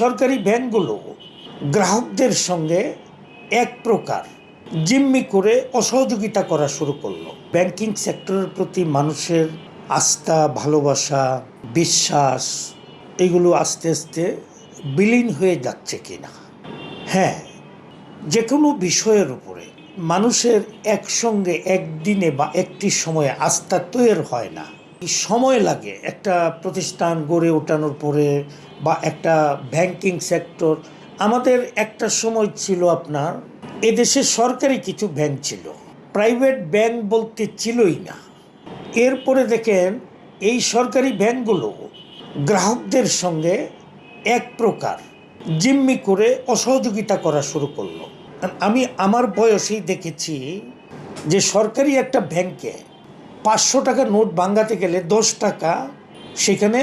সরকারি ব্যাংকগুলো গ্রাহকদের সঙ্গে এক প্রকার জিম্মি করে অসহযোগিতা করা শুরু করলো। ব্যাংকিং সেক্টরের প্রতি মানুষের আস্থা, ভালোবাসা, বিশ্বাস এগুলো আস্তে আস্তে বিলীন হয়ে যাচ্ছে কিনা। হ্যাঁ, যে কোনো বিষয়ের উপরে মানুষের একসঙ্গে একদিনে বা একটি সময়ে আস্থা তৈরি হয় না, সময় লাগে। একটা প্রতিষ্ঠান গড়ে ওঠানোর পরে বা একটা ব্যাংকিং সেক্টর, আমাদের একটা সময় ছিল আপনার এদেশে সরকারি কিছু ব্যাংক ছিল, প্রাইভেট ব্যাংক বলতে ছিলই না। এরপরে দেখেন এই সরকারি ব্যাংকগুলো গ্রাহকদের সঙ্গে এক প্রকার জিম্মি করে অসহযোগিতা করা শুরু করলো। আমি আমার বয়সেই দেখেছি যে সরকারি একটা ব্যাংকে 500 টাকা নোট ভাঙাতে গেলে 10 টাকা সেখানে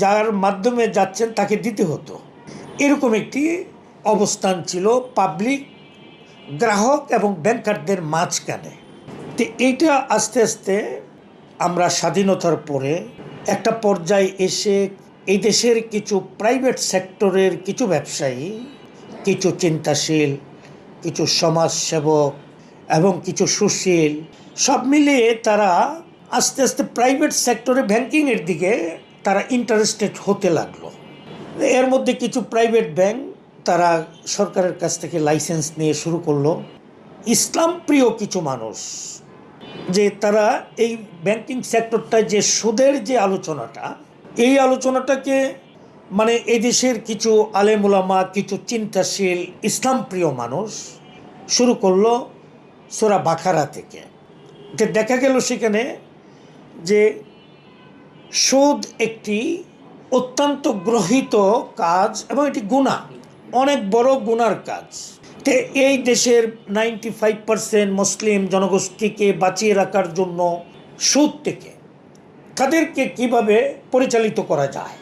যার মাধ্যমে যাচ্ছেন তাকে দিতে হতো। এরকম একটি অবস্থান ছিল পাবলিক, গ্রাহক এবং ব্যাংকারদের মাঝখানে। তো এইটা আস্তে আস্তে আমরা স্বাধীনতার পরে একটা পর্যায়ে এসে এই দেশের কিছু প্রাইভেট সেক্টরের কিছু ব্যবসায়ী, কিছু চিন্তাশীল, কিছু সমাজসেবক এবং কিছু সুশীল, সব মিলিয়ে তারা আস্তে আস্তে প্রাইভেট সেক্টরে ব্যাংকিংয়ের দিকে তারা ইন্টারেস্টেড হতে লাগলো। এর মধ্যে কিছু প্রাইভেট ব্যাংক তারা সরকারের কাছ থেকে লাইসেন্স নিয়ে শুরু করলো। ইসলাম প্রিয় কিছু মানুষ যে তারা এই ব্যাংকিং সেক্টরটায় যে সুদের যে আলোচনাটা, এই আলোচনাটাকে এই দেশের কিছু আলেম ওলামা, কিছু চিন্তাশীল ইসলাম প্রিয় মানুষ শুরু করলো সূরা বাকারা থেকে। দেখা গেল সেখানে যে সুদ একটি অত্যন্ত গ্রহিত কাজ এবং এটি গুনাহ, অনেক বড় গুনার কাজ। তো এই দেশের 95% মুসলিম জনগোষ্ঠীকে বাঁচিয়ে রাখার জন্য সুদ থেকে তাদেরকে কিভাবে পরিচালিত করা যায়,